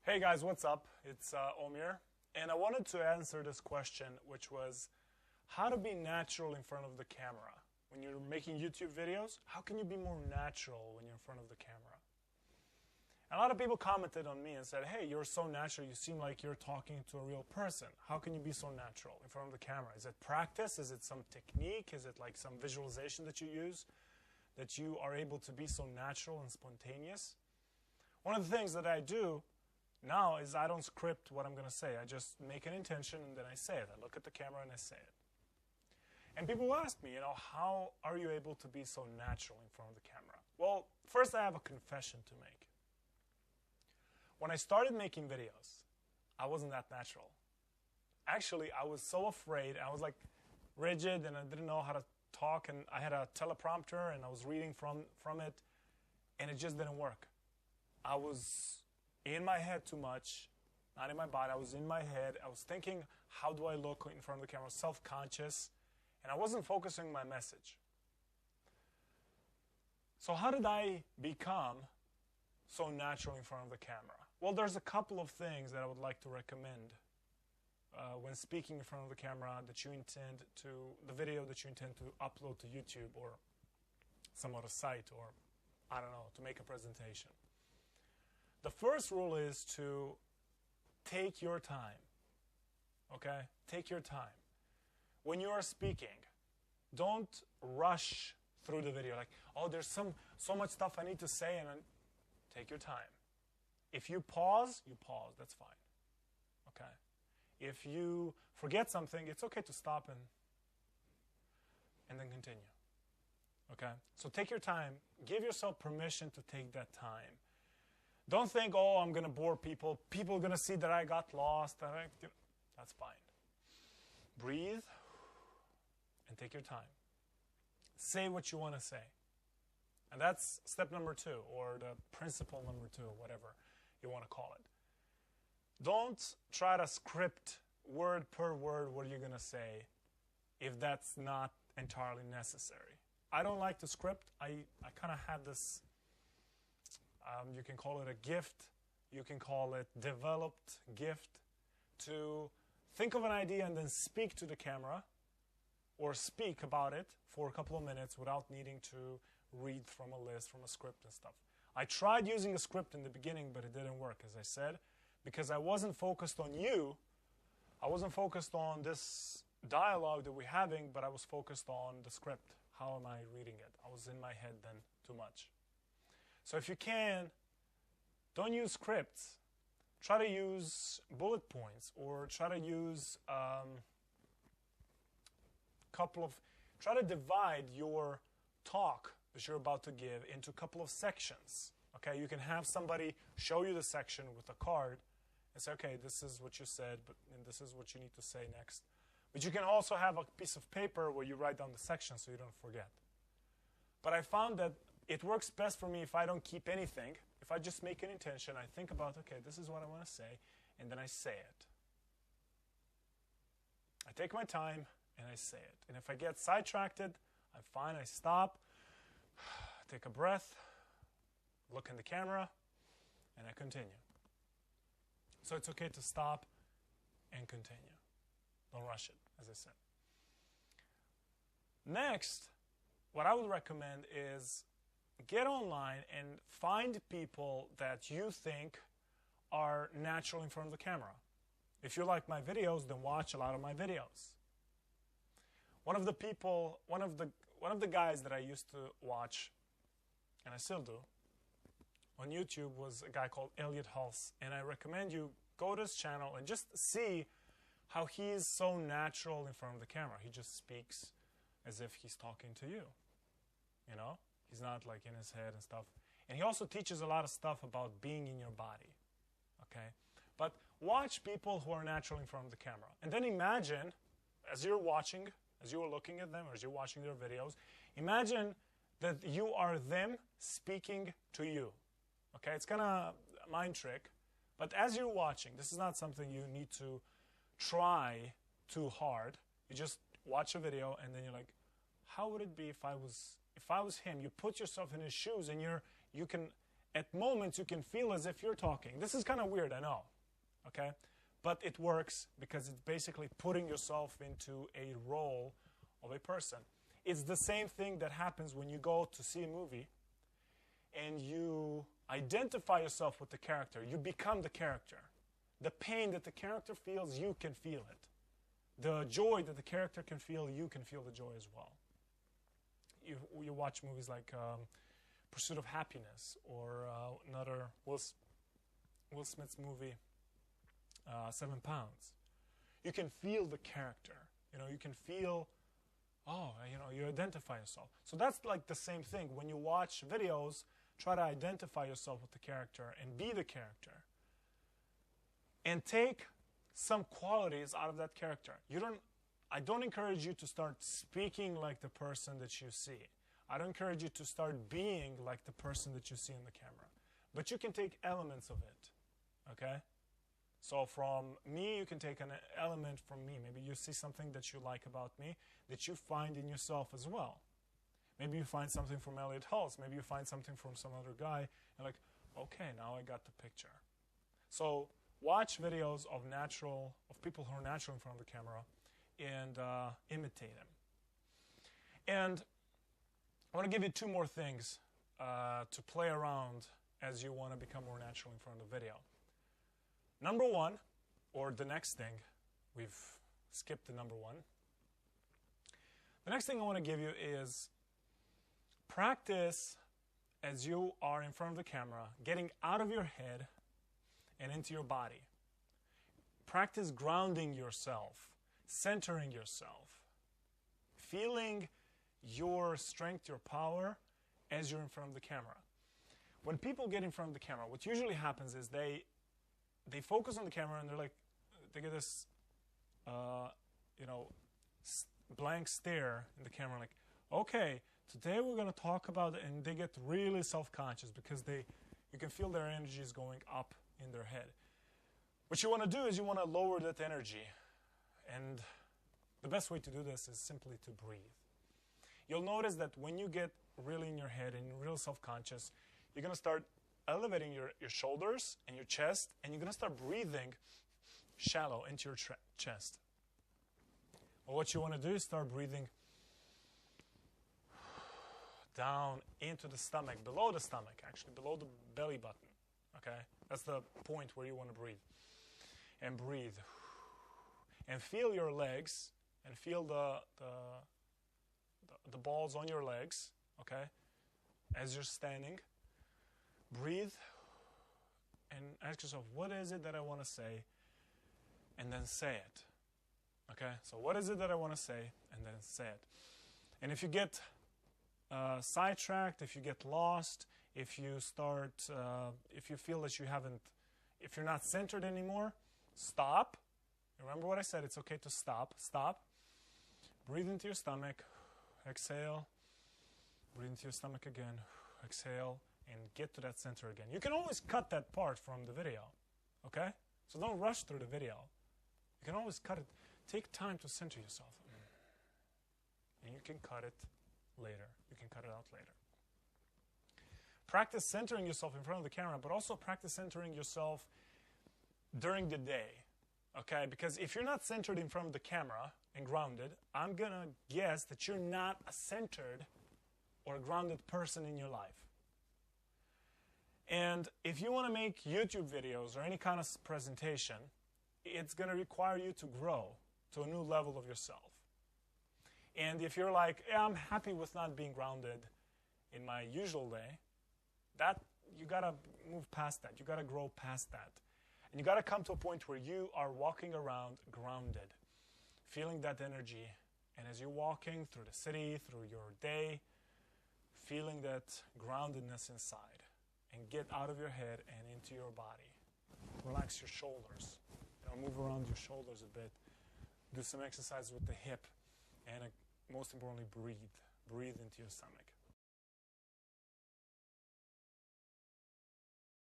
Hey guys, what's up? It's Omir, and I wanted to answer this question, which was how to be natural in front of the camera. When you're making YouTube videos, how can you be more natural when you're in front of the camera? A lot of people commented on me and said, hey, you're so natural, you seem like you're talking to a real person. How can you be so natural in front of the camera? Is it practice? Is it some technique? Is it like some visualization that you use that you are able to be so natural and spontaneous? One of the things that I do now is I don't script what I'm going to say. I just make an intention and then I say it. I look at the camera and I say it. And people ask me, how are you able to be so natural in front of the camera? Well, first I have a confession to make. When I started making videos, I wasn't that natural. Actually, I was so afraid. I was like rigid and I didn't know how to talk, and I had a teleprompter and I was reading from it, and it just didn't work. I was in my head too much, not in my body. I was in my head. I was thinking, how do I look in front of the camera? Self-conscious, and I wasn't focusing my message. So how did I become so natural in front of the camera? Well, there's a couple of things that I would like to recommend when speaking in front of the camera that you intend to, the video that you intend to upload to YouTube or some other site, or I don't know, to make a presentation. The first rule is to take your time, okay? Take your time. When you are speaking, don't rush through the video like, oh, there's so much stuff I need to say, and take your time. If you pause, that's fine, okay? If you forget something, it's okay to stop and then continue, okay? So take your time. Give yourself permission to take that time. Don't think, oh, I'm going to bore people. People are going to see that I got lost. That's fine. Breathe and take your time. Say what you want to say. And that's step number 2, or the principle number 2, whatever you want to call it. Don't try to script word per word what you're going to say if that's not entirely necessary. I don't like to script. I kind of have this, you can call it a gift, you can call it developed gift, to think of an idea and then speak to the camera or speak about it for a couple of minutes without needing to read from a list, from a script and stuff. I tried using a script in the beginning, but it didn't work, as I said, because I wasn't focused on you. I wasn't focused on this dialogue that we're having, but I was focused on the script. How am I reading it? I was in my head then too much. So if you can, don't use scripts. Try to use bullet points, or try to use try to divide your talk that you're about to give into a couple of sections. Okay, you can have somebody show you the section with a card and say, okay, this is what you said, and this is what you need to say next. But you can also have a piece of paper where you write down the section so you don't forget. But I found that it works best for me if I don't keep anything. If I just make an intention, I think about, okay, this is what I want to say, and then I say it. I take my time and I say it. And if I get sidetracked, I'm fine. I stop, take a breath, look in the camera, and I continue. So it's okay to stop and continue. Don't rush it, as I said. Next, what I would recommend is get online and find people that you think are natural in front of the camera. If you like my videos, then watch a lot of my videos. One of the guys that I used to watch, and I still do, on YouTube was a guy called Elliot Hulse, and I recommend you go to his channel and just see how he's so natural in front of the camera. He just speaks as if he's talking to you, He's not like in his head and stuff. And he also teaches a lot of stuff about being in your body, okay? But watch people who are natural in front of the camera. And then imagine, as you're watching, as you are looking at them, or as you're watching their videos, imagine that you are them speaking to you. Okay, it's kind of a mind trick, but as you're watching, this is not something you need to try too hard. You just watch a video and then you're like, how would it be if I was him? You put yourself in his shoes and you can at moments you can feel as if you're talking. This is kind of weird, I know, okay? But it works because it's basically putting yourself into a role of a person. It's the same thing that happens when you go to see a movie and you identify yourself with the character. You become the character. The pain that the character feels, you can feel it. The joy that the character can feel, you can feel the joy as well. You watch movies like Pursuit of Happiness, or another Will Smith's movie, 7 Pounds. You can feel the character. You can feel, you identify yourself. So that's like the same thing. When you watch videos, try to identify yourself with the character and be the character. And take some qualities out of that character. I don't encourage you to start speaking like the person that you see. I don't encourage you to start being like the person that you see in the camera. But you can take elements of it, okay? So from me, you can take an element from me. Maybe you see something that you like about me that you find in yourself as well. Maybe you find something from Elliot Hulse. Maybe you find something from some other guy. And like, okay, now I got the picture. So watch videos of people who are natural in front of the camera and imitate them. And I want to give you 2 more things to play around as you want to become more natural in front of the video. Number 1, or the next thing, we've skipped the number 1. The next thing I want to give you is practice as you are in front of the camera, getting out of your head and into your body. Practice grounding yourself, centering yourself, feeling your strength, your power as you're in front of the camera. When people get in front of the camera, what usually happens is they focus on the camera and they get this blank stare in the camera, like, okay, today we're going to talk about it, and they get really self-conscious because you can feel their energy is going up in their head. What you want to do is you want to lower that energy, and the best way to do this is simply to breathe. You'll notice that when you get really in your head and real self-conscious, you're going to start elevating your shoulders and your chest, and you're going to start breathing shallow into your chest. Well, what you want to do is start breathing down into the stomach, below the stomach, actually, below the belly button. Okay? That's the point where you want to breathe. And breathe. And feel your legs, and feel the balls on your legs, okay, as you're standing. Breathe and ask yourself, what is it that I want to say? And then say it. Okay? So what is it that I want to say? And then say it. And if you get sidetracked, if you get lost, if you feel that if you're not centered anymore, stop. Remember what I said, it's okay to stop. Stop. Breathe into your stomach. Exhale. Breathe into your stomach again. Exhale. And get to that center again. You can always cut that part from the video. Okay? So don't rush through the video. You can always cut it. Take time to center yourself. And you can cut it later. You can cut it out later. Practice centering yourself in front of the camera, but also practice centering yourself during the day. Okay? Because if you're not centered in front of the camera and grounded, I'm going to guess that you're not a centered or a grounded person in your life. And if you want to make YouTube videos or any kind of presentation, it's going to require you to grow to a new level of yourself. And if you're like, yeah, I'm happy with not being grounded in my usual day, you got to move past that. You got to grow past that. And you got to come to a point where you are walking around grounded, feeling that energy. And as you're walking through the city, through your day, feeling that groundedness inside. And get out of your head and into your body. Relax your shoulders. Move around your shoulders a bit. Do some exercise with the hip. And most importantly, breathe. Breathe into your stomach.